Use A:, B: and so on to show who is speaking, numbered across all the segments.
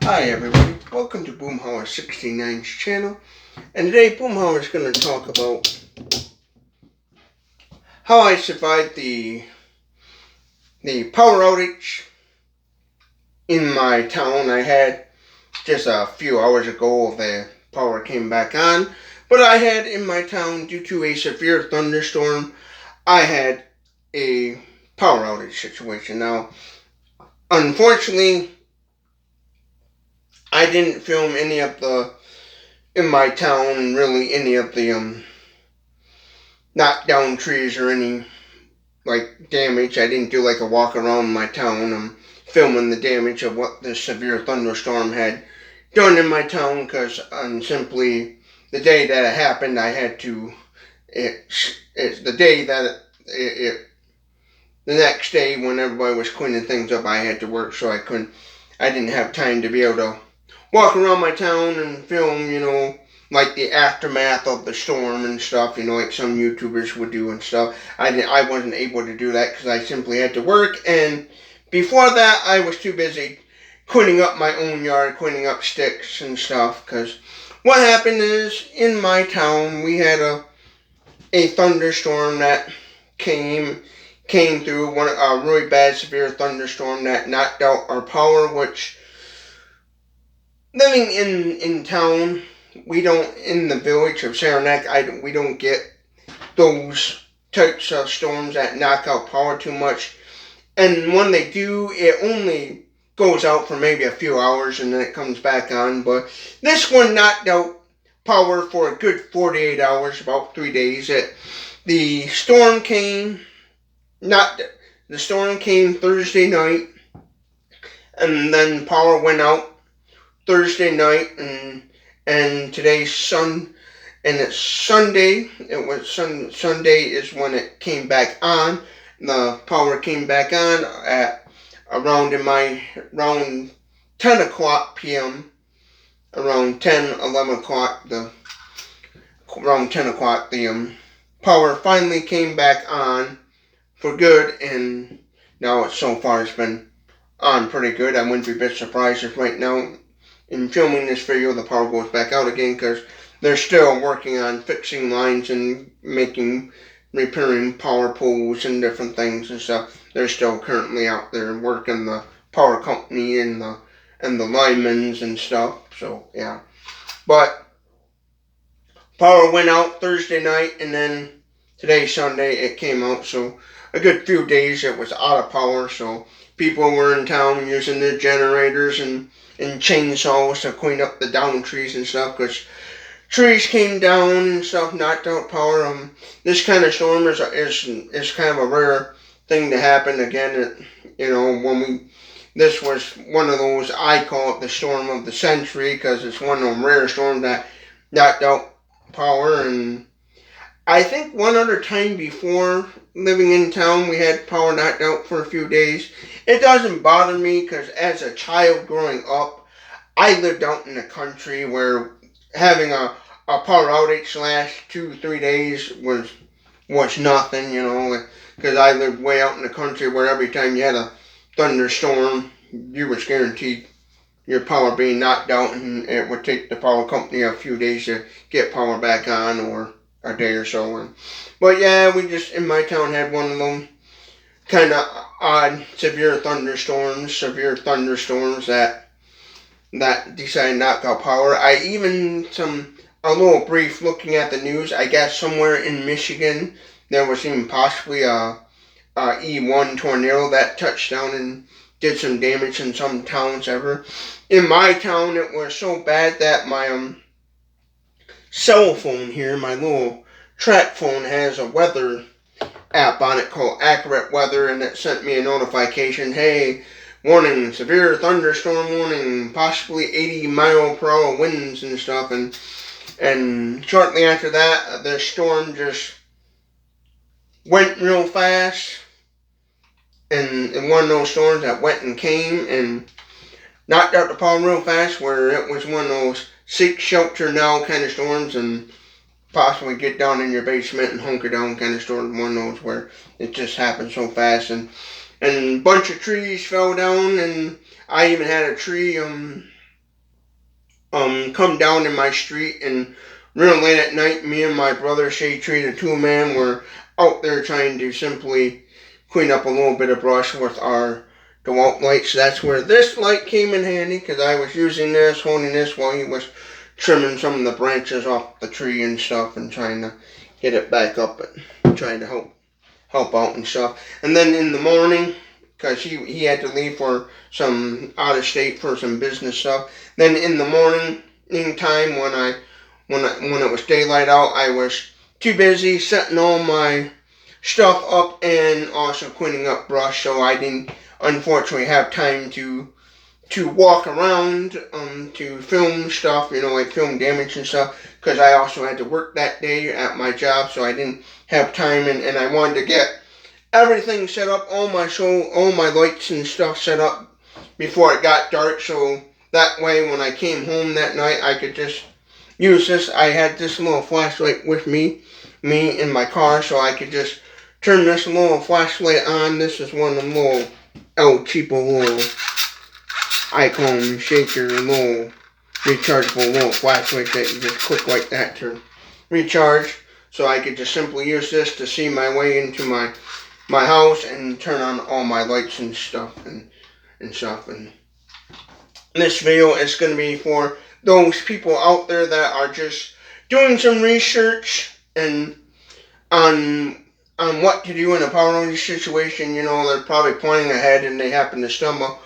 A: Hi everybody, welcome to Boomhauer 69's channel, and today Boomhauer is going to talk about how I survived the power outage in my town. I had just a few hours ago the power came back on, but I had in my town, due to a severe thunderstorm, I had a power outage situation. Now, unfortunately, I didn't film any of in my town, really any of the knocked down trees or any damage. I didn't do like a walk around my town. I'm filming the damage of what this severe thunderstorm had done in my town, because simply the day that it happened, I had to. It's the day that the next day when everybody was cleaning things up, I had to work, so I didn't have time to be able to walk around my town and film, like the aftermath of the storm and stuff, like some YouTubers would do and stuff. I wasn't able to do that because I simply had to work, and before that, I was too busy cleaning up my own yard, cleaning up sticks and stuff, because what happened is, in my town, we had a thunderstorm that came through, a really bad, severe thunderstorm that knocked out our power, which, living in town, we don't, in the village of Saranac, we don't get those types of storms that knock out power too much. And when they do, it only goes out for maybe a few hours and then it comes back on. But this one knocked out power for a good 48 hours, about 3 days. The storm came Thursday night, and then power went out Thursday night, and today's it's Sunday. Sunday is when it came back on. The power came back on at around 10 o'clock p.m. Around 10, 11 o'clock, around 10 o'clock, the power finally came back on for good, and now so far it's been on pretty good. I wouldn't be a bit surprised if right now, in filming this video, the power goes back out again, because they're still working on fixing lines and repairing power poles and different things and stuff. They're still currently out there working, the power company and the linemen and stuff. So yeah, but power went out Thursday night, and then today, Sunday, it came out. So a good few days it was out of power. So people were in town using their generators and chainsaws to clean up the downed trees and stuff, because trees came down and stuff, knocked out power. This kind of storm is kind of a rare thing to happen. Again, this was one of those, I call it the storm of the century, because it's one of them rare storms that knocked out power. And I think one other time before, living in town, we had power knocked out for a few days. It doesn't bother me, because as a child growing up, I lived out in the country where having a power outage last 2-3 days was nothing, because I lived way out in the country where every time you had a thunderstorm, you was guaranteed your power being knocked out, and it would take the power company a few days to get power back on, or a day or so. But yeah, we just, in my town, had one of them kind of odd, severe thunderstorms that decided to knock out power. I even, a little brief looking at the news, I guess somewhere in Michigan, there was even possibly a E1 tornado that touched down and did some damage in some towns ever. In my town, it was so bad that my cell phone here, my little track phone, has a weather app on it called Accurate Weather, and it sent me a notification, hey, warning, severe thunderstorm warning, possibly 80-mile-per-hour winds and stuff. And shortly after that, the storm just went real fast, and one of those storms that went and came and knocked out the power real fast, where it was one of those seek shelter now kind of storms, and possibly get down in your basement and hunker down kind of storm. One of those where it just happened so fast, and a bunch of trees fell down, and I even had a tree come down in my street, and real late at night, me and my brother Shade Tree, the two man, were out there trying to simply clean up a little bit of brush with our DeWalt lights. That's where this light came in handy, because I was using this, holding this while he was trimming some of the branches off the tree and stuff, and trying to get it back up and trying to help out and stuff. And then in the morning, because he had to leave for some out of state for some business stuff. Then in the morning time when it was daylight out, I was too busy setting all my stuff up and also cleaning up brush, so I didn't unfortunately have time to walk around to film stuff, like film damage and stuff, because I also had to work that day at my job, so I didn't have time, and I wanted to get everything set up, all my lights and stuff set up before it got dark, so that way when I came home that night, I could just use this. I had this little flashlight with me in my car, so I could just turn this little flashlight on. This is one of them little El Cheapo little icon shaker, little rechargeable little flashlight that you just click like that to recharge. So I could just simply use this to see my way into my house and turn on all my lights and stuff and stuff. And this video is going to be for those people out there that are just doing some research and on what to do in a power outage situation. They're probably planning ahead and they happen to stumble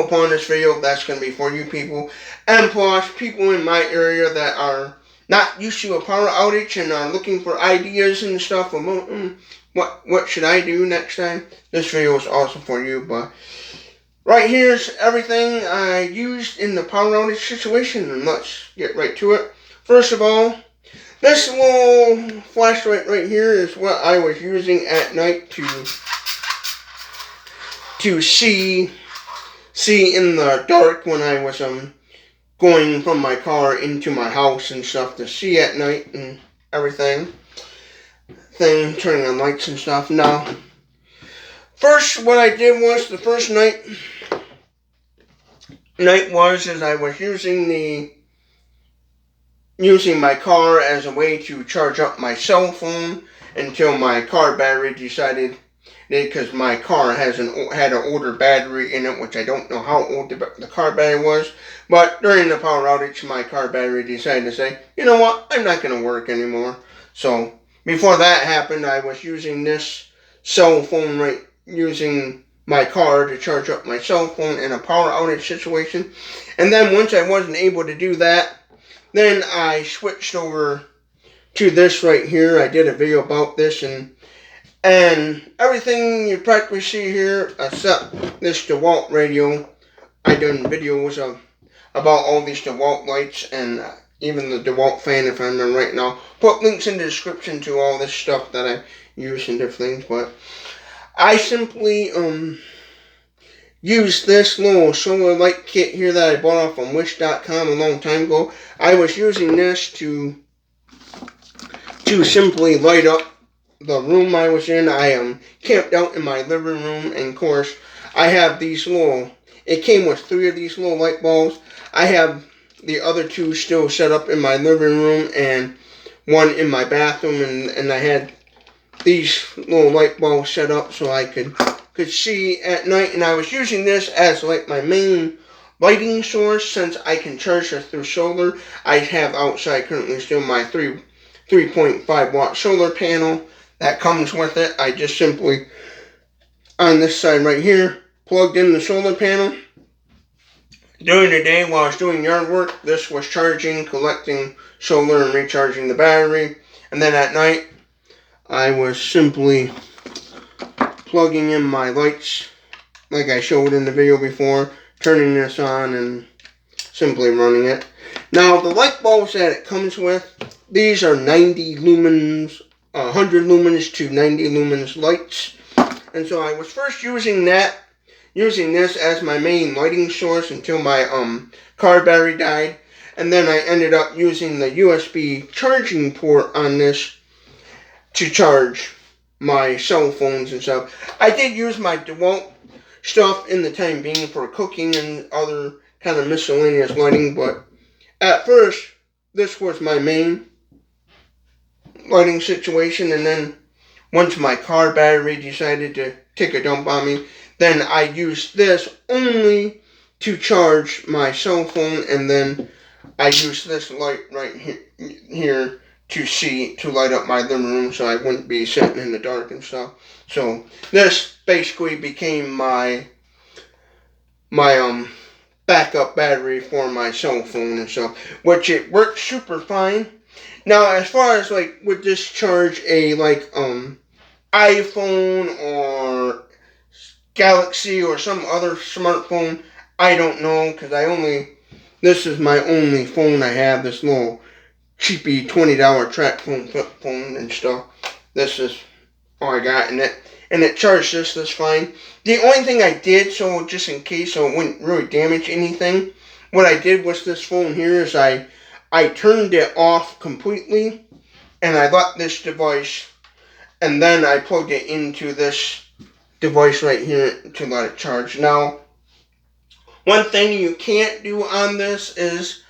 A: upon this video. That's going to be for you people. And plus, people in my area that are not used to a power outage and are looking for ideas and stuff about what should I do next time. This video is also for you. But right here's everything I used in the power outage situation, and let's get right to it. First of all, this little flashlight right here is what I was using at night to see in the dark when I was going from my car into my house and stuff, to see at night and everything. Turning on lights and stuff. Now, first what I did was, the first night was I was using my car as a way to charge up my cell phone until my car battery decided, because my car had an older battery in it, which I don't know how old the car battery was, but during the power outage, my car battery decided to say, you know what, I'm not going to work anymore. So before that happened, I was using this cell phone, using my car to charge up my cell phone in a power outage situation. And then once I wasn't able to do that, then I switched over to this right here. I did a video about this, and everything you practically see here, except this DeWalt radio. I done videos about all these DeWalt lights, and even the DeWalt fan, if I remember right now. Put links in the description to all this stuff that I use and different things, but I simply used this little solar light kit here that I bought off on Wish.com a long time ago. I was using this to simply light up the room I was in. I am camped out in my living room, and of course I have these it came with 3 of these little light bulbs. I have the other 2 still set up in my living room and 1 in my bathroom, and I had these little light bulbs set up so I could see at night, and I was using this as like my main lighting source, since I can charge it through solar. I have outside currently still my 3.5 watt solar panel that comes with it. I just simply, on this side right here, plugged in the solar panel. During the day while I was doing yard work, this was charging, collecting solar and recharging the battery. And then at night, I was simply plugging in my lights like I showed in the video before, turning this on and simply running it. Now, the light bulbs that it comes with, these are 90 lumens, 100 lumens to 90 lumens lights. And so I was first using this as my main lighting source until my car battery died. And then I ended up using the USB charging port on this to charge my cell phones and stuff. I did use my DeWalt stuff in the time being for cooking and other kind of miscellaneous lighting, but at first, this was my main lighting situation, and then once my car battery decided to take a dump on me, then I used this only to charge my cell phone, and then I used this light right here to light up my living room so I wouldn't be sitting in the dark and stuff. So this basically became my backup battery for my cell phone and stuff, which it works super fine. Now, as far as like, would this charge a iPhone or Galaxy or some other smartphone? I don't know, because this is my only phone I have, this little cheapy $20 track phone, flip phone and stuff. This is all I got in it. And it charged this fine. The only thing I did, so just in case so it wouldn't really damage anything, what I did with this phone here is I turned it off completely, and I left this device, and then I plugged it into this device right here to let it charge. Now, one thing you can't do on this is,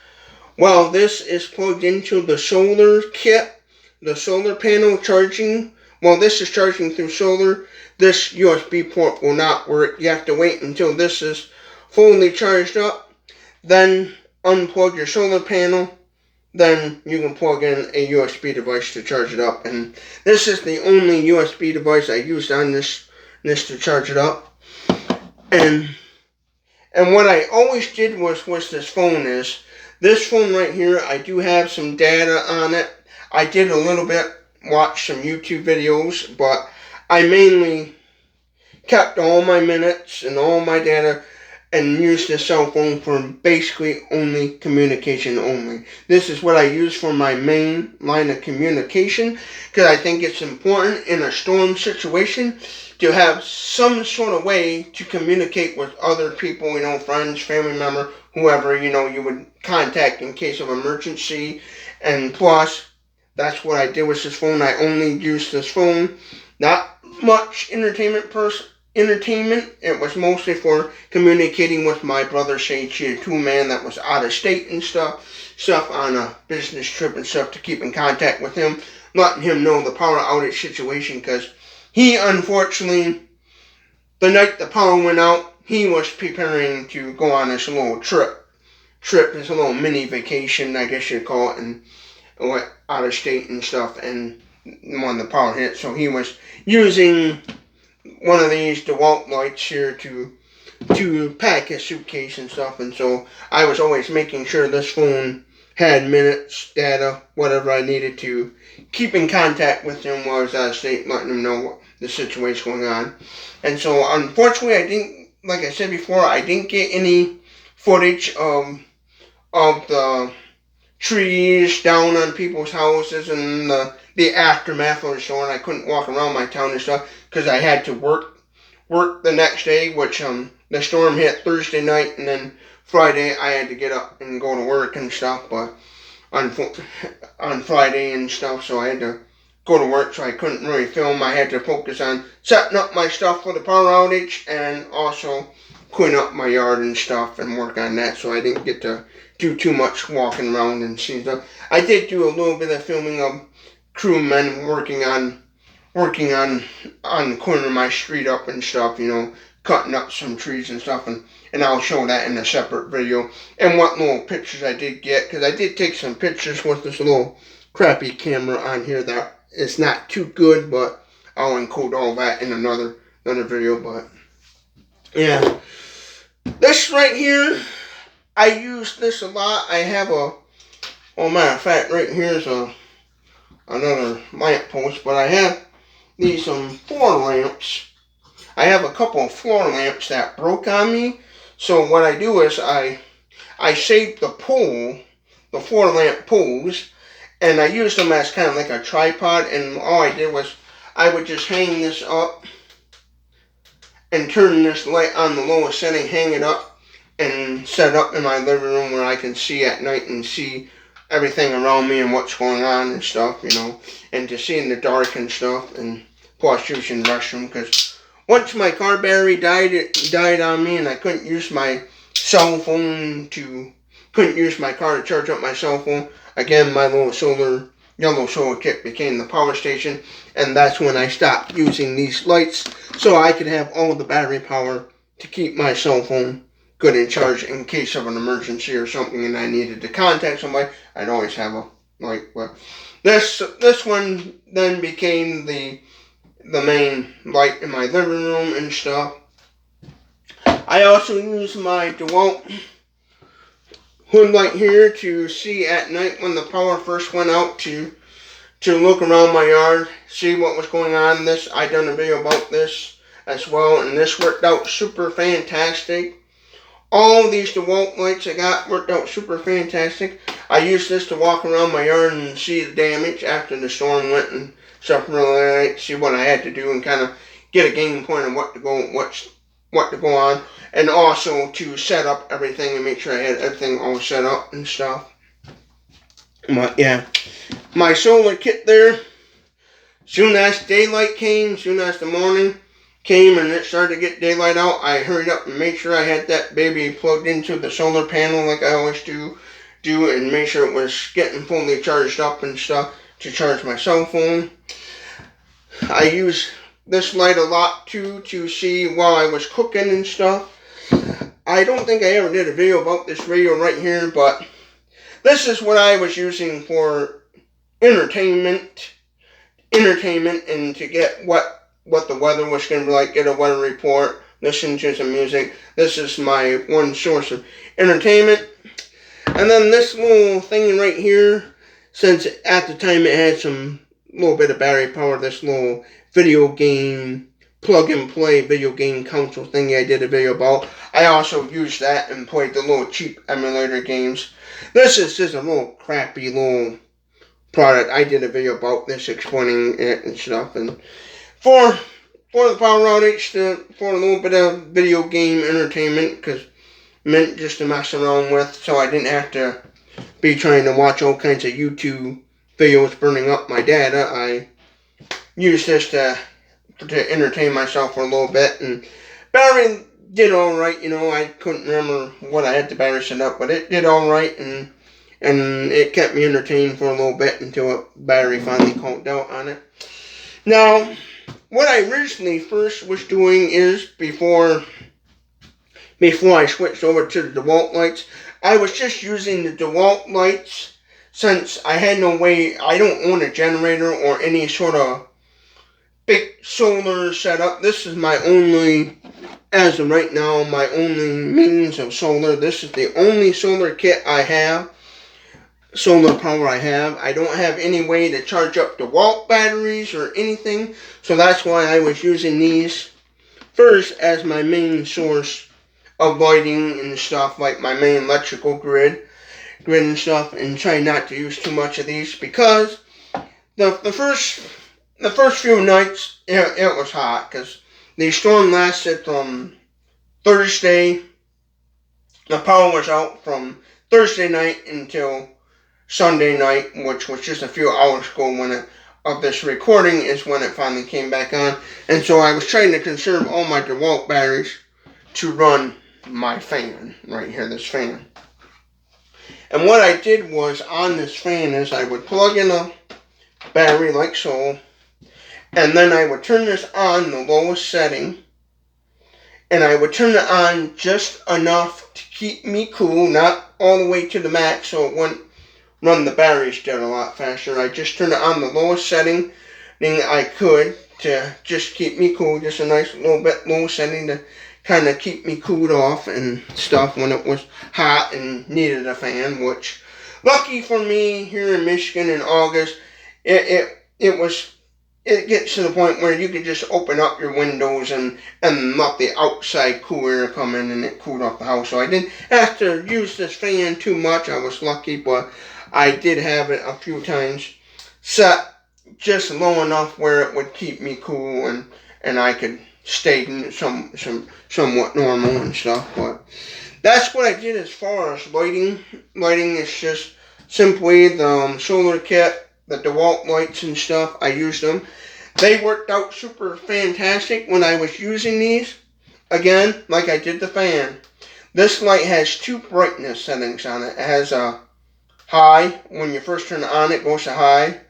A: well, this is plugged into the solar kit, the solar panel charging. Well, this is charging through solar. This USB port will not work. You have to wait until this is fully charged up. Then unplug your solar panel. Then you can plug in a USB device to charge it up. And this is the only USB device I used on this to charge it up. And what I always did with this phone is, this phone right here, I do have some data on it. I did a little bit, watch some YouTube videos, but I mainly kept all my minutes and all my data and used this cell phone for basically only communication only. This is what I use for my main line of communication, because I think it's important in a storm situation to have some sort of way to communicate with other people, friends, family member, whoever, you would contact in case of emergency. And plus, that's what I did with this phone. I only used this phone, not much entertainment. It was mostly for communicating with my brother, Shade 2 man that was out of state and stuff on a business trip and stuff, to keep in contact with him, letting him know the power outage situation, because he, unfortunately, the night the power went out, he was preparing to go on this little trip, this little mini vacation, I guess you'd call it, and went out of state and stuff, and when the power hit, so he was using one of these DeWalt lights here to pack his suitcase and stuff. And so I was always making sure this phone had minutes, data, whatever I needed to keep in contact with him while I was out of state, letting him know what the situation going on. And so unfortunately, like I said before, I didn't get any footage of the trees down on people's houses and the aftermath of the storm. I couldn't walk around my town and stuff because I had to work the next day, which the storm hit Thursday night, and then Friday I had to get up and go to work and stuff, but on Friday and stuff, so I had to go to work, so I couldn't really film. I had to focus on setting up my stuff for the power outage and also clean up my yard and stuff and work on that, so I didn't get to do too much walking around and seeing stuff. I did do a little bit of filming of crewmen working on the corner of my street up and stuff, cutting up some trees and stuff, and I'll show that in a separate video, and what little pictures I did get, because I did take some pictures with this little crappy camera on here that is not too good, but I'll encode all that in another video. But yeah, this right here, I use this a lot. I have matter of fact, right here's another lamp post, but I have these floor lamps. I have a couple of floor lamps that broke on me, so what I do is I saved the floor lamp poles, and I used them as kind of like a tripod, and all I did was I would just hang this up and turn this light on the lowest setting, hang it up, and set it up in my living room where I can see at night and see everything around me and what's going on and stuff, and to see in the dark and stuff, and plus using the restroom, because once my car battery died on me and I couldn't use my cell phone to couldn't use my car to charge up my cell phone, again, my little yellow solar kit became the power station, and that's when I stopped using these lights, so I could have all the battery power to keep my cell phone good and charged in case of an emergency or something and I needed to contact somebody. I'd always have a light. But this one then became the main light in my living room and stuff. I also use my DeWalt hood light here to see at night when the power first went out, to look around my yard, see what was going on. I done a video about this as well, and this worked out super fantastic. All these DeWalt lights I got worked out super fantastic. I used this to walk around my yard and see the damage after the storm went and stuff, really see what I had to do and kind of get a game point of what to go on, and also to set up everything and make sure I had everything all set up and stuff. But yeah, my solar kit there, soon as daylight came, soon as the morning came and it started to get daylight out, I hurried up and made sure I had that baby plugged into the solar panel like I always do and make sure it was getting fully charged up and stuff to charge my cell phone. I use this light a lot too to see while I was cooking and stuff. I don't think I ever did a video about this radio right here, but this is what I was using for entertainment and to get what the weather was going to be like, get a weather report, listen to some music. This is my one source of entertainment. And then this little thing right here, since at the time it had some little bit of battery power, this little video game, plug and play video game console thing I did a video about. I also used that and played the little cheap emulator games. This is just a little crappy little product. I did a video about this explaining it and stuff. And for the power outage, for a little bit of video game entertainment, because meant just to mess around with, so I didn't have to be trying to watch all kinds of YouTube videos burning up my data. I used this to entertain myself for a little bit, and battery did alright. I couldn't remember what I had the battery set up, but it did alright, and it kept me entertained for a little bit until battery finally conked out on it. Now, what I originally first was doing is, before I switched over to the DeWalt lights, I was just using the DeWalt lights since I had no way. I don't own a generator or any sort of big solar setup. This is my only, as of right now, my only means of solar. This is the only solar kit I have, solar power I have. I don't have any way to charge up DeWalt batteries or anything, so that's why I was using these first as my main source of lighting and stuff, like my main electrical grid and stuff, and try not to use too much of these, because the first few nights it was hot, because the storm lasted from Thursday. The power was out from Thursday night until Sunday night, which was just a few hours ago of this recording is when it finally came back on. And so I was trying to conserve all my DeWalt batteries to run my fan right here, this fan. And what I did was, on this fan, is I would plug in a battery like so, and then I would turn this on the lowest setting, and I would turn it on just enough to keep me cool, not all the way to the max, so it wouldn't run the batteries down a lot faster. I just turned it on the lowest setting I could to just keep me cool, just a nice little bit low setting to kind of keep me cooled off and stuff when it was hot and needed a fan, which, lucky for me, here in Michigan in August, it gets to the point where you could just open up your windows and let the outside cool air come in, and it cooled off the house. So I didn't have to use this fan too much. I was lucky, but I did have it a few times set just low enough where it would keep me cool and I could stay somewhat normal and stuff. But that's what I did as far as lighting. Lighting is just simply the solar kit, the DeWalt lights and stuff. I used them. They worked out super fantastic when I was using these. Again, like I did the fan. This light has two brightness settings on it. It has a high. When you first turn it on, it goes to high.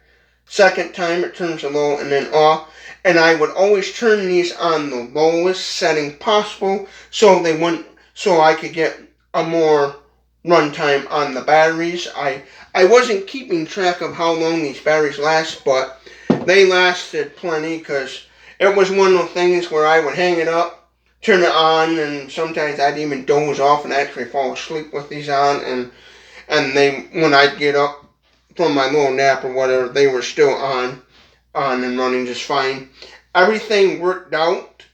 A: Second time, it turns to low and then off. And I would always turn these on the lowest setting possible so I could get a more runtime on the batteries. I wasn't keeping track of how long these batteries last, but they lasted plenty because it was one of the things where I would hang it up, turn it on, and sometimes I'd even doze off and actually fall asleep with these on, and they, when I'd get up from my little nap or whatever, they were still on and running just fine. Everything worked out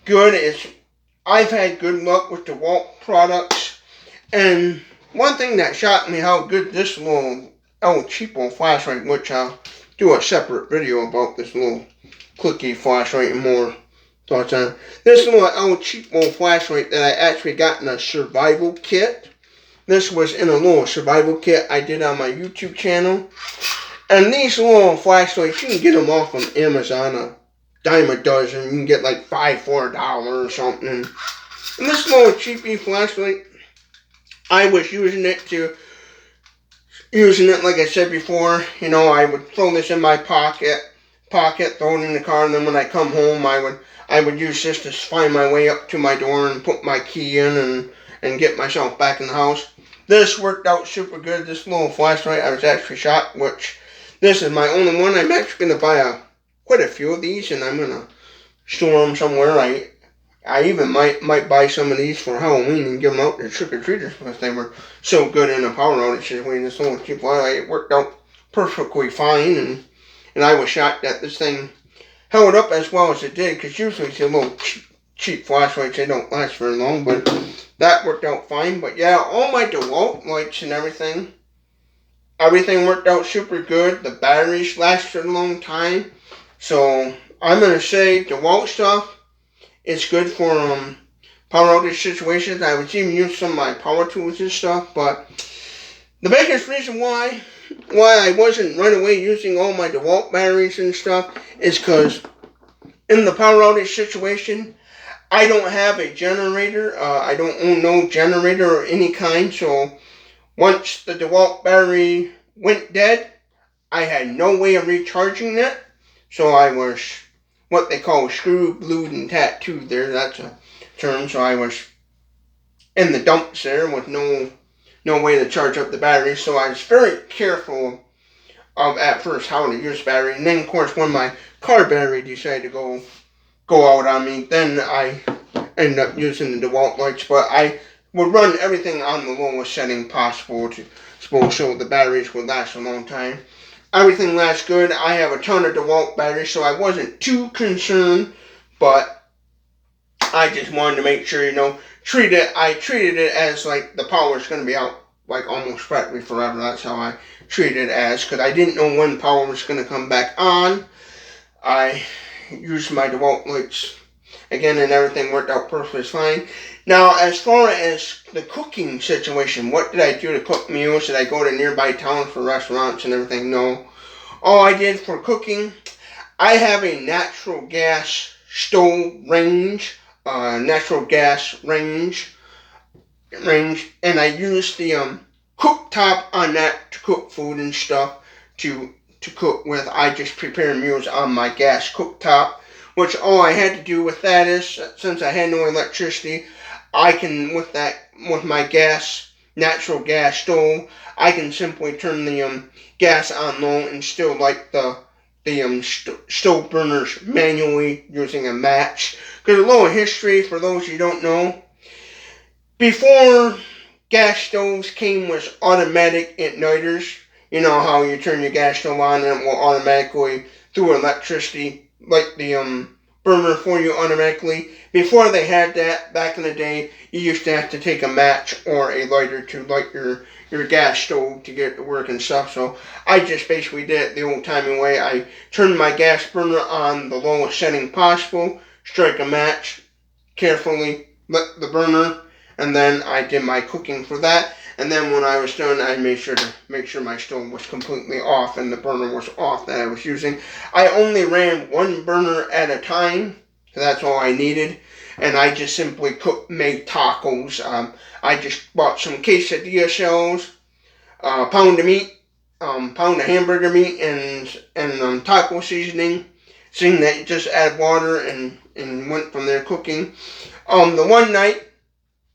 A: good. I've had good luck with DeWalt products, and one thing that shocked me how good this little El Cheapo flashlight, which I'll do a separate video about this little clicky flashlight and more thoughts on it. This little El Cheapo flashlight that I actually got in a survival kit. This was in a little survival kit I did on my YouTube channel. And these little flashlights, you can get them off on Amazon, a dime a dozen. You can get like 5 for $1 or something. And this little cheapy flashlight, I was using it like I said before. You know, I would throw this in my pocket, throw it in the car, and then when I come home, I would use this to find my way up to my door and put my key in and get myself back in the house. This worked out super good. This little flashlight, I was actually shocked, which this is my only one. I'm actually going to buy quite a few of these, and I'm going to store them somewhere. I even might buy some of these for Halloween and give them out to trick-or-treaters because they were so good in a power outage situation. This little cheap flashlight, it worked out perfectly fine, and I was shocked that this thing held up as well as it did, because usually it's a little cheap flashlights, they don't last very long, but that worked out fine. But yeah, all my DeWalt lights and everything worked out super good. The batteries lasted a long time. So I'm going to say DeWalt stuff is good for power outage situations. I would even use some of my power tools and stuff. But the biggest reason why I wasn't right away using all my DeWalt batteries and stuff is because in the power outage situation, I don't have a generator. I don't own no generator of any kind. So once the DeWalt battery went dead, I had no way of recharging it. So I was what they call screwed, glued, and tattooed there. That's a term. So I was in the dumps there with no way to charge up the battery. So I was very careful of at first how to use battery. And then of course when my car battery decided to go out on me, then I ended up using the DeWalt lights. But I would run everything on the lowest setting possible so the batteries would last a long time. Everything lasts good. I have a ton of DeWalt batteries, so I wasn't too concerned, but I just wanted to make sure, I treated it as like the power's going to be out like almost practically forever. That's how I treated it as, because I didn't know when power was going to come back on. I used my DeWalt lights again, and everything worked out perfectly fine. Now, as far as the cooking situation, what did I do to cook meals? Did I go to nearby towns for restaurants and everything? No. All I did for cooking, I have a natural gas stove range, and I use the cooktop on that to cook food and stuff to cook with. I just prepare meals on my gas cooktop, which all I had to do with that is, since I had no electricity, I can, with my natural gas stove, I can simply turn the gas on low and still light the stove burners manually using a match. Because a little history for those you don't know, before gas stoves came with automatic igniters, you know how you turn your gas stove on and it will automatically, through electricity, light the burner for you automatically. Before they had that, back in the day, you used to have to take a match or a lighter to light your gas stove to get it to work and stuff. So I just basically did it the old-timey way. I turned my gas burner on the lowest setting possible, strike a match, carefully lit the burner, and then I did my cooking for that. And then when I was done, I made sure my stove was completely off and the burner was off that I was using. I only ran one burner at a time, so that's all I needed. and I just simply made tacos. I just bought some quesadilla shells, pound of meat, pound of hamburger meat, and taco seasoning. Seeing that you just add water and went from there cooking. The one night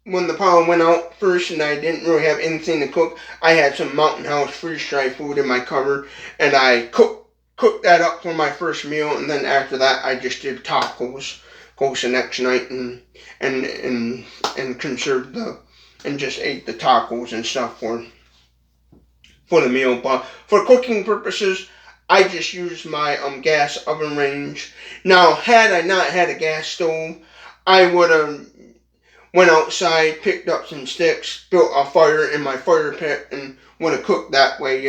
A: when the power went out first and I didn't really have anything to cook, I had some Mountain House freeze-dried food in my cupboard, and I cooked that up for my first meal, and then after that I just did tacos the next night and conserved and just ate the tacos and stuff for the meal. But for cooking purposes, I just used my gas oven range. Now, had I not had a gas stove, I would have went outside, picked up some sticks, built a fire in my fire pit, and would have cooked that way,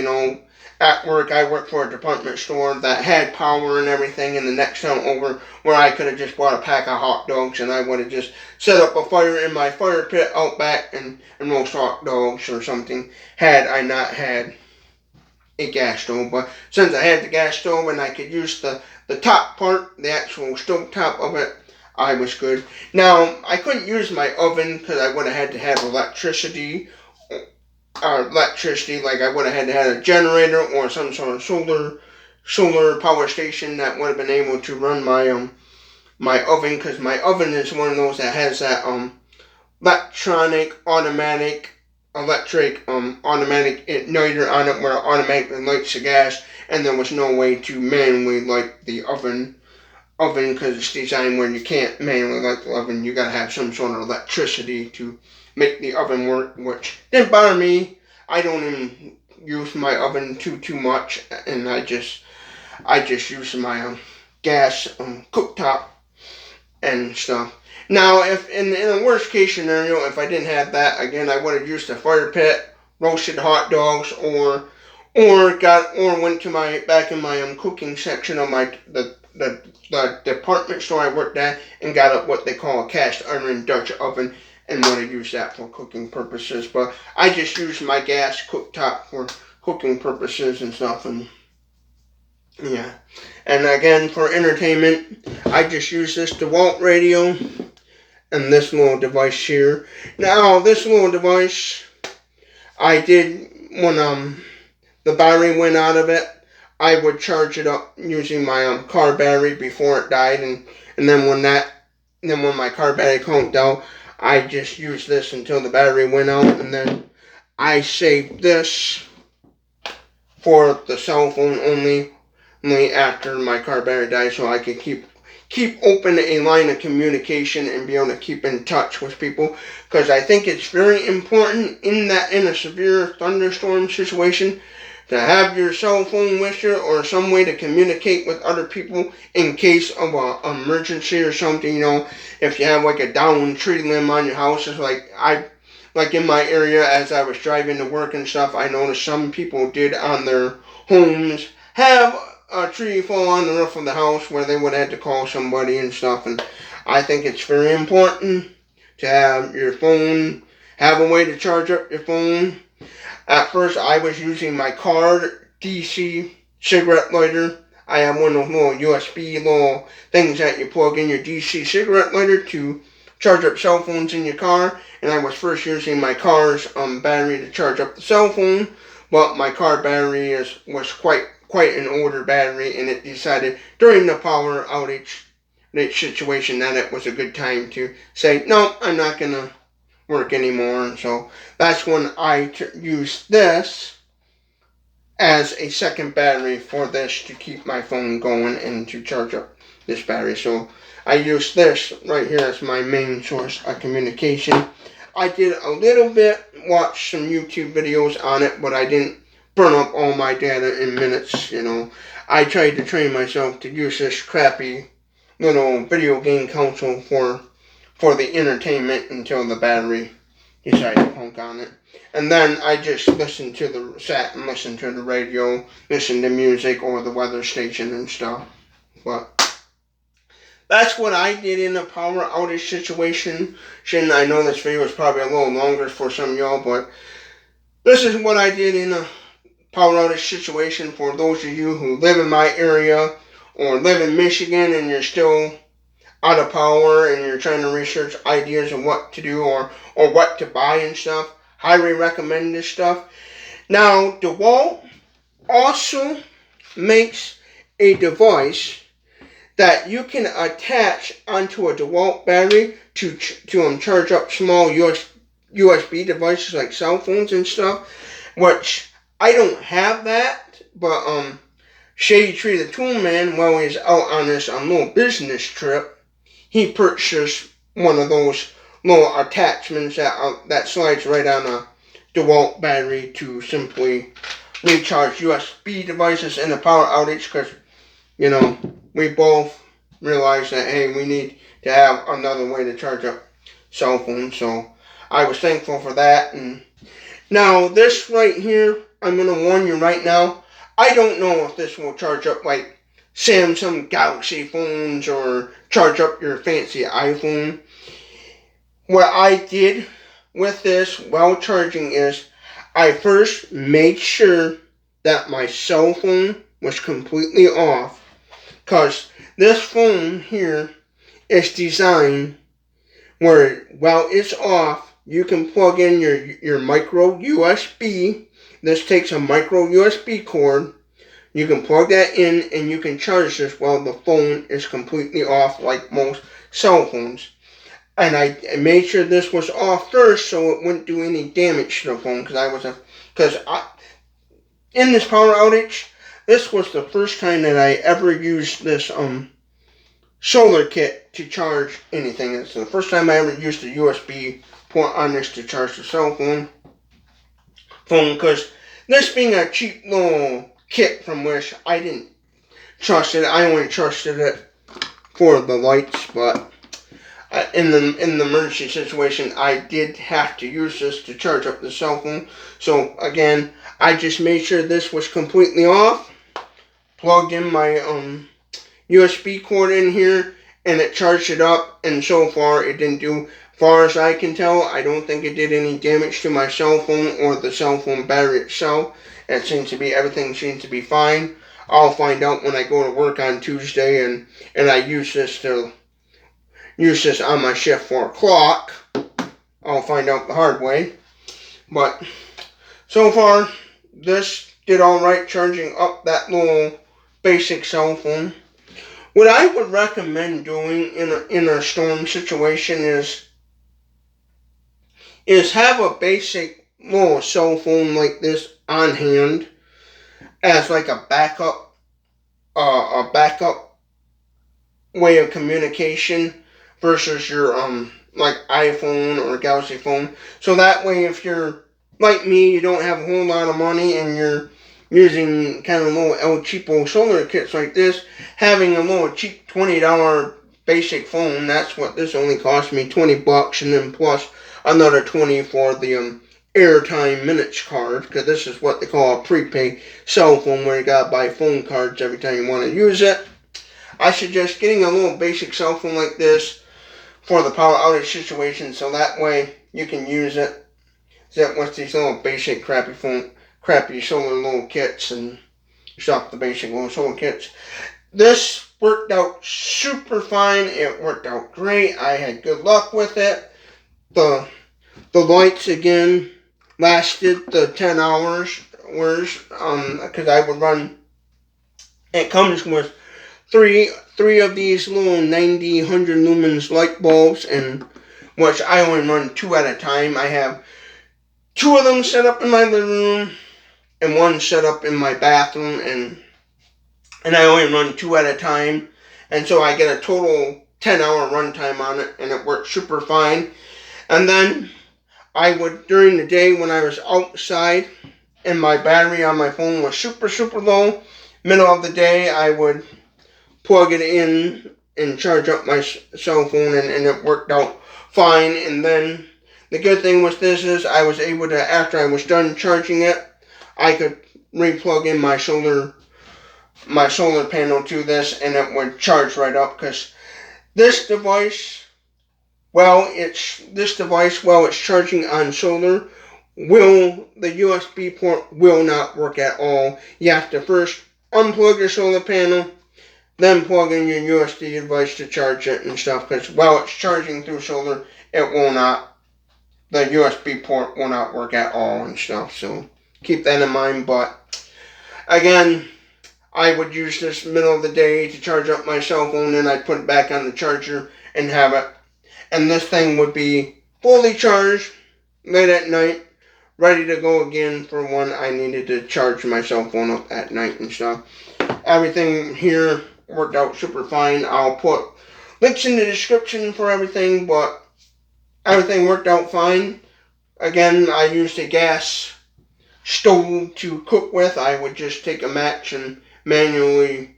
A: At work, I worked for a department store that had power and everything, and the next town over, where I could have just bought a pack of hot dogs, and I would have just set up a fire in my fire pit out back and roast hot dogs or something, had I not had a gas stove. But since I had the gas stove and I could use the top part, the actual stove top of it, I was good. Now, I couldn't use my oven because I would have had to have electricity, like I would have had to have a generator or some sort of solar power station that would have been able to run my oven, because my oven is one of those that has that electric igniter on it where it automatically lights the gas, and there was no way to manually light the oven because it's designed where you can't manually light the oven. You gotta have some sort of electricity to make the oven work, which didn't bother me. I don't even use my oven too much, and I just use my gas cooktop and stuff. Now, if in a worst case scenario, if I didn't have that, again, I would have used a fire pit, roasted hot dogs, or went to back in my cooking section of the department store I worked at and got up what they call a cast iron Dutch oven and would have used that for cooking purposes. But I just used my gas cooktop for cooking purposes and stuff, and yeah. And again, for entertainment, I just use this DeWalt radio and this little device here. Now, this little device, I did, when the battery went out of it, I would charge it up using my car battery before it died, and then when my car battery conked out, I just used this until the battery went out, and then I saved this for the cell phone only after my car battery died, so I could keep open a line of communication and be able to keep in touch with people, because I think it's very important in a severe thunderstorm situation to have your cell phone with you or some way to communicate with other people in case of an emergency or something. If you have like a downed tree limb on your house, it's like in my area as I was driving to work and stuff, I noticed some people did on their homes have a tree fall on the roof of the house where they would have to call somebody and stuff. And I think it's very important to have your phone, have a way to charge up your phone. At first, I was using my car DC cigarette lighter. I have one of those little USB little things that you plug in your DC cigarette lighter to charge up cell phones in your car. And I was first using my car's battery to charge up the cell phone, but my car battery was quite an older battery, and it decided during the power outage situation that it was a good time to say, no, I'm not going to work anymore. And so that's when I used this as a second battery for this to keep my phone going and to charge up this battery. So I used this right here as my main source of communication. I did a little bit, watched some YouTube videos on it, but I didn't burn up all my data in minutes. I tried to train myself to use this crappy little video game console for the entertainment until the battery decided to punk on it. And then I just sat and listened to the radio, listened to music or the weather station and stuff. But that's what I did in a power outage situation. I know this video is probably a little longer for some of y'all, but this is what I did in a power outage situation for those of you who live in my area or live in Michigan and you're still out of power and you're trying to research ideas of what to do or what to buy and stuff, highly recommend this stuff. Now, DeWalt also makes a device that you can attach onto a DeWalt battery to charge up small USB devices like cell phones and stuff, which I don't have that, but Shady Tree the Toolman, while he's out on this little business trip, he purchased one of those little attachments that slides right on a DeWalt battery to simply recharge USB devices in a power outage, because, you know, we both realized that, hey, we need to have another way to charge up cell phones, so I was thankful for that. And now, this right here, I'm going to warn you right now, I don't know if this will charge up like Samsung Galaxy phones or charge up your fancy iPhone. What I did with this while charging is I first made sure that my cell phone was completely off, because this phone here is designed where while it's off, you can plug in your micro USB. This takes a micro USB cord. You can plug that in and you can charge this while the phone is completely off, like most cell phones. And I made sure this was off first so it wouldn't do any damage to the phone, because in this power outage, this was the first time that I ever used this solar kit to charge anything. It's the first time I ever used a USB port on this to charge the cell phone, because this being a cheap little kit from Wish, I didn't trust it. I only trusted it for the lights, but in the emergency situation, I did have to use this to charge up the cell phone. So again, I just made sure this was completely off, plugged in my USB cord in here, and it charged it up, and so far it didn't do, far as I can tell, I don't think it did any damage to my cell phone or the cell phone battery itself. Everything seems to be fine. I'll find out when I go to work on Tuesday and I use this on my shift 4 o'clock. I'll find out the hard way. But so far, this did alright charging up that little basic cell phone. What I would recommend doing in a storm situation is have a basic little cell phone like this on hand as like a backup way of communication versus your like iPhone or Galaxy phone. So that way, if you're like me, you don't have a whole lot of money and you're using kind of little El Cheapo solar kits like this, having a little cheap $20 basic phone, that's what this only cost me, $20, and then plus another $20 for the airtime minutes card, because this is what they call a prepaid cell phone, where you gotta buy phone cards every time you want to use it. I suggest getting a little basic cell phone like this for the power outage situation, so that way you can use it with these little basic crappy solar little kits and stuff, the basic little solar kits. This worked out super fine. It worked out great. I had good luck with it. The lights again lasted the 10 hours, because I would run. It comes with three of these little 90, 100 lumens light bulbs, and which I only run 2 at a time. I have 2 of them set up in my living room and 1 set up in my bathroom, and I only run 2 at a time, and so I get a total 10-hour runtime on it, and it works super fine. And then I would, during the day when I was outside and my battery on my phone was super, super low, middle of the day I would plug it in and charge up my cell phone, and it worked out fine. And then the good thing with this is I was able to, after I was done charging it, I could re-plug in my solar panel to this, and it would charge right up, because this device, while it's charging on solar, the USB port will not work at all. You have to first unplug your solar panel, then plug in your USB device to charge it and stuff, because while it's charging through solar, it will not, the USB port will not work at all and stuff, so keep that in mind. But again, I would use this middle of the day to charge up my cell phone, and I'd put it back on the charger and have it, and this thing would be fully charged late at night, ready to go again for when I needed to charge my cell phone up at night and stuff. Everything here worked out super fine. I'll put links in the description for everything, but everything worked out fine. Again, I used a gas stove to cook with. I would just take a match and manually,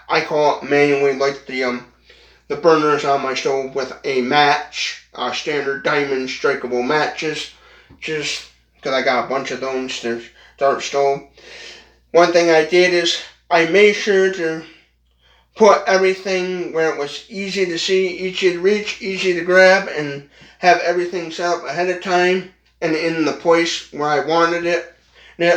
A: I call it manually, light the burners on my stove with a match, standard diamond strikeable matches, just because I got a bunch of those to start stove. One thing I did is I made sure to put everything where it was easy to see, easy to reach, easy to grab, and have everything set up ahead of time and in the place where I wanted it.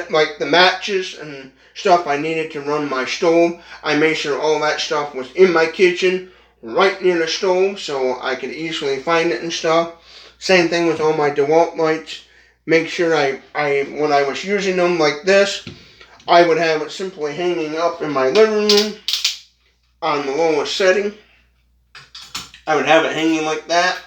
A: Like the matches and stuff I needed to run my stove, I made sure all that stuff was in my kitchen, right near the stove, so I could easily find it and stuff. Same thing with all my DeWalt lights. Make sure I when I was using them like this, I would have it simply hanging up in my living room on the lowest setting. I would have it hanging like that,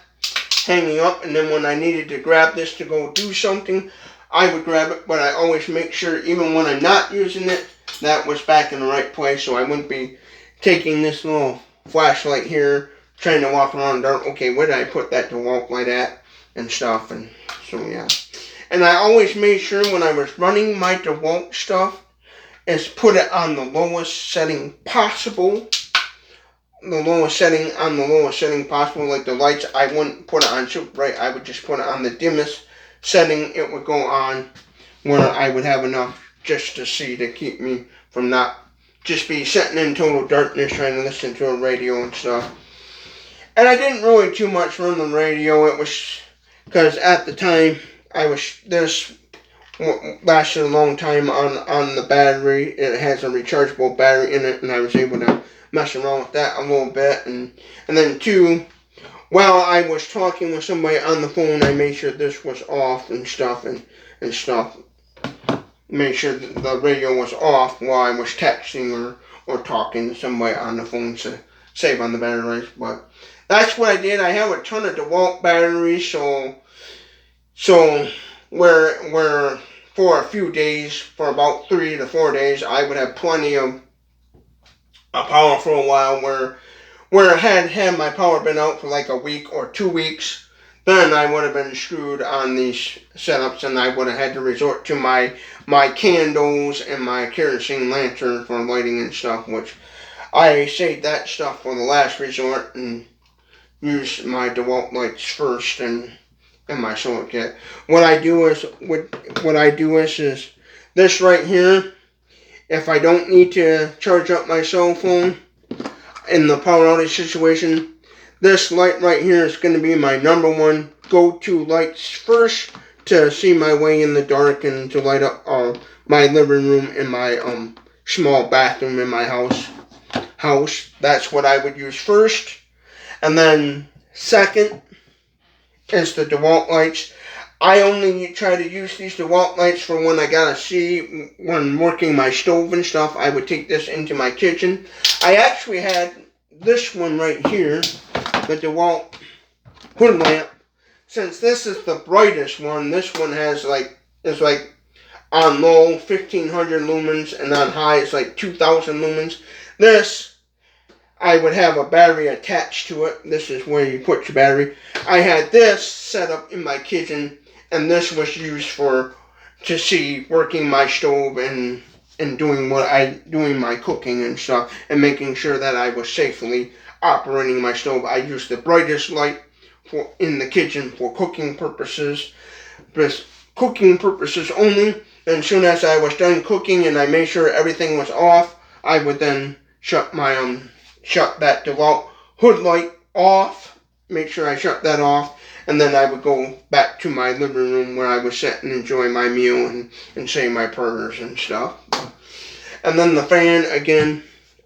A: hanging up, and then when I needed to grab this to go do something, I would grab it, but I always make sure, even when I'm not using it, that was back in the right place, so I wouldn't be taking this little flashlight here, trying to walk around dark. Okay, where did I put that DeWalt light at, and stuff, and so yeah. And I always made sure when I was running my DeWalt stuff, is put it on the lowest setting possible. The lowest setting, on the lowest setting possible. Like the lights, I wouldn't put it on super bright, I would just put it on the dimmest setting it would go on, where I would have enough just to see, to keep me from not just be sitting in total darkness trying to listen to a radio and stuff. And I didn't really too much run the radio. It was because at the time this lasted a long time on the battery. It has a rechargeable battery in it, and I was able to mess around with that a little bit. And then two, while I was talking with somebody on the phone, I made sure this was off and stuff, and stuff. Made sure that the radio was off while I was texting or talking to somebody on the phone to save on the batteries. But that's what I did. I have a ton of DeWalt batteries, so where for a few days, for about 3 to 4 days, I would have plenty of power for a while. Where had my power been out for like a week or 2 weeks, then I would have been screwed on these setups, and I would have had to resort to my candles and my kerosene lantern for lighting and stuff, which I saved that stuff for the last resort and used my DeWalt lights first and my solar kit. What I do is this right here. If I don't need to charge up my cell phone in the power outage situation, this light right here is going to be my number one go-to lights first to see my way in the dark and to light up my living room and my small bathroom in my house. That's what I would use first. And then second is the DeWalt lights. I only try to use these DeWalt lights for when I gotta see, when working my stove and stuff. I would take this into my kitchen. I actually had this one right here, the DeWalt hood lamp. Since this is the brightest one, this one is like on low 1500 lumens, and on high it's like 2000 lumens. This, I would have a battery attached to it. This is where you put your battery. I had this set up in my kitchen, and this was used to see working my stove and doing my cooking and stuff, and making sure that I was safely operating my stove. I used the brightest light in the kitchen for cooking purposes, only. And as soon as I was done cooking and I made sure everything was off, I would then shut that DeWalt hood light off, make sure I shut that off, and then I would go back to my living room where I would sit and enjoy my meal and say my prayers and stuff. And then the fan, again,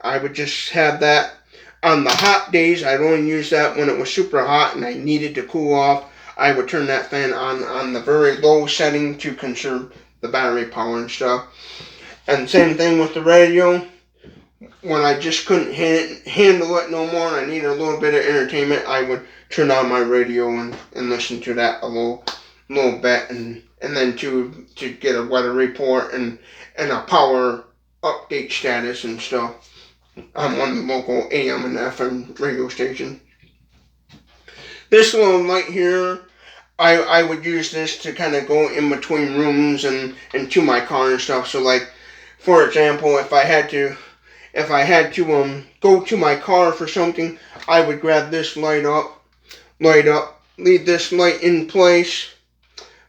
A: I would just have that on the hot days. I'd only use that when it was super hot and I needed to cool off. I would turn that fan on the very low setting to conserve the battery power and stuff. And same thing with the radio. When I just couldn't handle it no more and I needed a little bit of entertainment, I would turn on my radio and listen to that a little bit, and then to get a weather report and a power update status and stuff on one of the local AM and FM radio station. This little light here, I would use this to kind of go in between rooms and to my car and stuff. So like, for example, if I had to go to my car for something, I would grab this light up, leave this light in place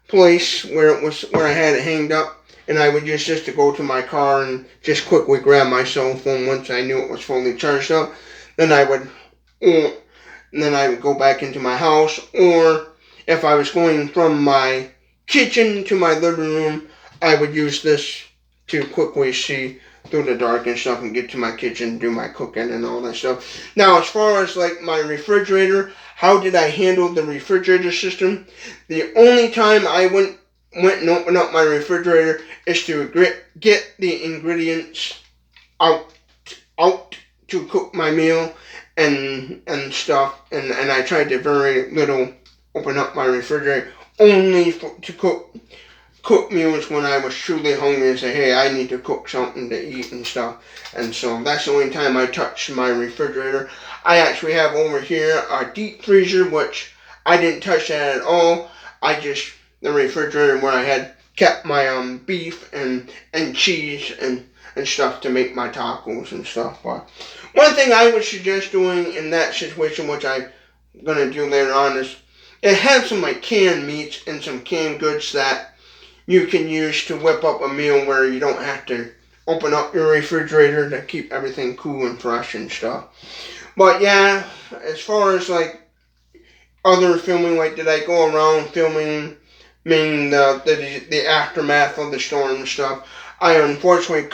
A: where I had it hanged up, and I would use this to go to my car and just quickly grab my cell phone once I knew it was fully charged up. Then I would go back into my house, or if I was going from my kitchen to my living room, I would use this to quickly see through the dark and stuff and get to my kitchen, do my cooking and all that stuff. Now, as far as like my refrigerator, how did I handle the refrigerator system? The only time I went and opened up my refrigerator is to get the ingredients out to cook my meal and stuff. And I tried to very little open up my refrigerator, only to cook meals when I was truly hungry and say, hey, I need to cook something to eat and stuff. And so that's the only time I touched my refrigerator. I actually have over here a deep freezer, which I didn't touch that at all. The refrigerator where I had kept my beef and cheese and stuff to make my tacos and stuff. But one thing I would suggest doing in that situation, which I'm going to do later on, is have some like canned meats and some canned goods that you can use to whip up a meal where you don't have to open up your refrigerator to keep everything cool and fresh and stuff. But yeah, as far as like other filming, like did I go around filming the aftermath of the storm and stuff, I unfortunately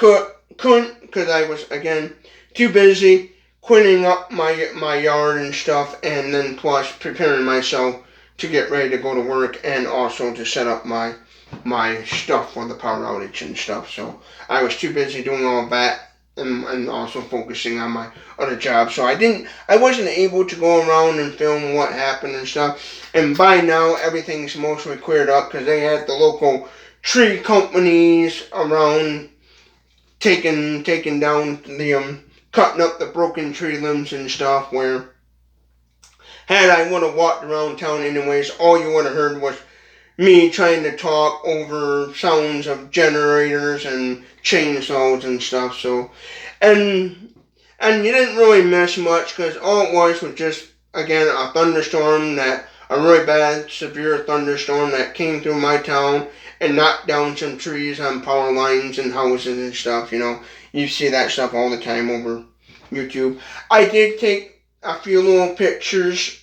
A: couldn't because I was, again, too busy cleaning up my yard and stuff, and then plus preparing myself to get ready to go to work and also to set up my stuff for the power outage and stuff. So I was too busy doing all that and also focusing on my other job. So I wasn't able to go around and film what happened and stuff. And by now everything's mostly cleared up because they had the local tree companies around taking down the cutting up the broken tree limbs and stuff, where had I would have walked around town anyways, all you would have heard was me trying to talk over sounds of generators and chainsaws and stuff. So, and you didn't really miss much because all it was just, again, a thunderstorm, a really bad, severe thunderstorm that came through my town and knocked down some trees on power lines and houses and stuff. You know, you see that stuff all the time over YouTube. I did take a few little pictures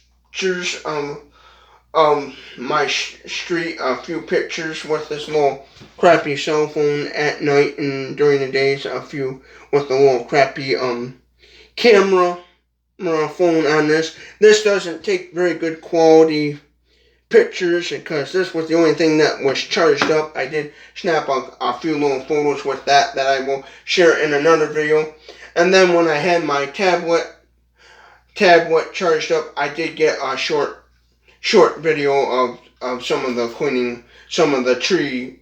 A: my street, a few pictures with this little crappy cell phone at night, and during the days a few with a little crappy camera phone on this. This doesn't take very good quality pictures because this was the only thing that was charged up. I did snap a few little photos with that I will share in another video. And then when I had my tablet charged up, I did get a short video of some of the cleaning, some of the tree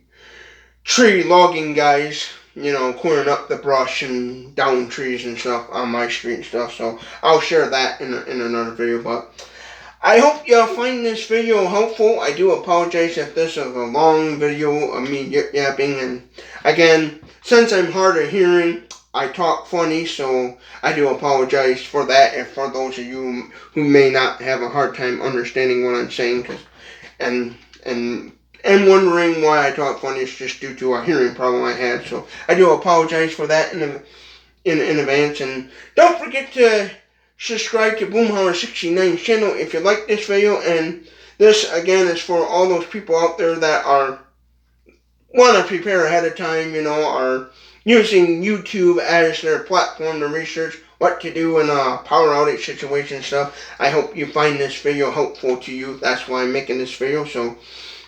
A: logging guys, you know, clearing up the brush and down trees and stuff on my street and stuff. So I'll share that in another video. But I hope y'all find this video helpful. I do apologize if this is a long video of me yip-yapping. And again, since I'm hard of hearing, I talk funny, so I do apologize for that. And for those of you who may not have a hard time understanding what I'm saying, and wondering why I talk funny, it's just due to a hearing problem I had. So I do apologize for that in advance. And don't forget to subscribe to Boomhauer69's channel if you like this video. And this, again, is for all those people out there that want to prepare ahead of time, you know, using YouTube as their platform to research what to do in a power outage situation stuff. I hope you find this video helpful to you. That's why I'm making this video. So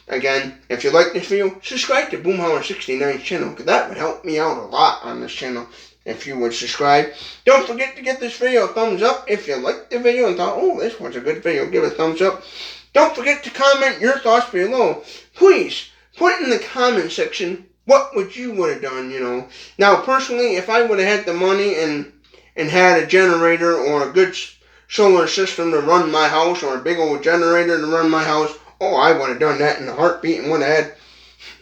A: again, if you like this video, subscribe to Boomhauer69's channel, because that would help me out a lot on this channel if you would subscribe. Don't forget to give this video a thumbs up if you liked the video and thought, oh, this was a good video. Give it a thumbs up. Don't forget to comment your thoughts below. Please, put in the comment section what would you would have done, you know. Now, personally, if I would have had the money and had a generator or a good solar system to run my house, or a big old generator to run my house, oh, I would have done that in a heartbeat and would have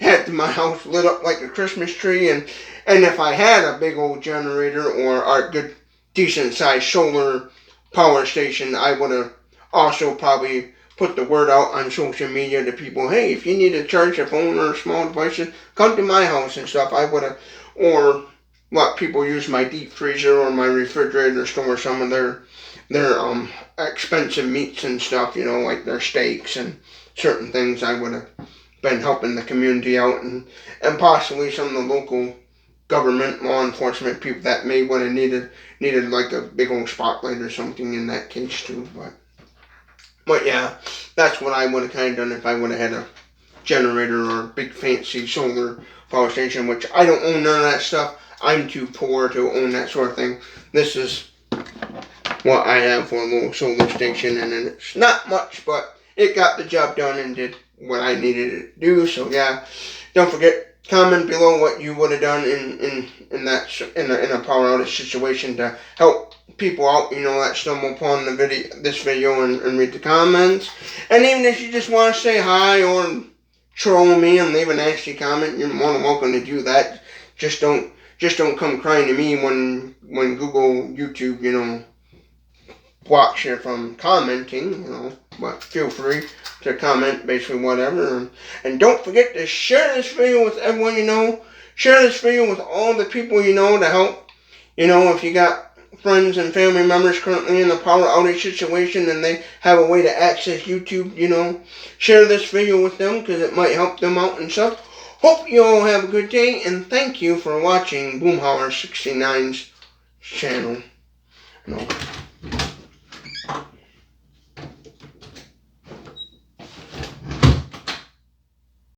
A: had my house lit up like a Christmas tree. And if I had a big old generator or a good, decent-sized solar power station, I would have also probably put the word out on social media to people, hey, if you need to charge a phone or small devices, come to my house and stuff. I would have, or let people use my deep freezer or my refrigerator to store some of their expensive meats and stuff, you know, like their steaks and certain things. I would have been helping the community out, and possibly some of the local government, law enforcement people that may would have needed like a big old spotlight or something in that case too. But yeah, that's what I would have kind of done if I would have had a generator or a big fancy solar power station, which I don't own none of that stuff. I'm too poor to own that sort of thing. This is what I have for a little solar station, and it's not much, but it got the job done and did what I needed it to do. So yeah, don't forget, comment below what you would have done in a power outage situation to help people out, you know, that stumble upon this video and read the comments. And even if you just want to say hi or troll me and leave a nasty comment, you're more than welcome to do that. Just don't come crying to me when Google, YouTube, you know, blocks you from commenting, you know. But feel free to comment basically whatever. And don't forget to share this video with everyone you know. Share this video with all the people you know to help. You know, if you got friends and family members currently in a power outage situation and they have a way to access YouTube, you know, share this video with them because it might help them out and stuff. Hope you all have a good day, and thank you for watching Boomhauer69's channel. No.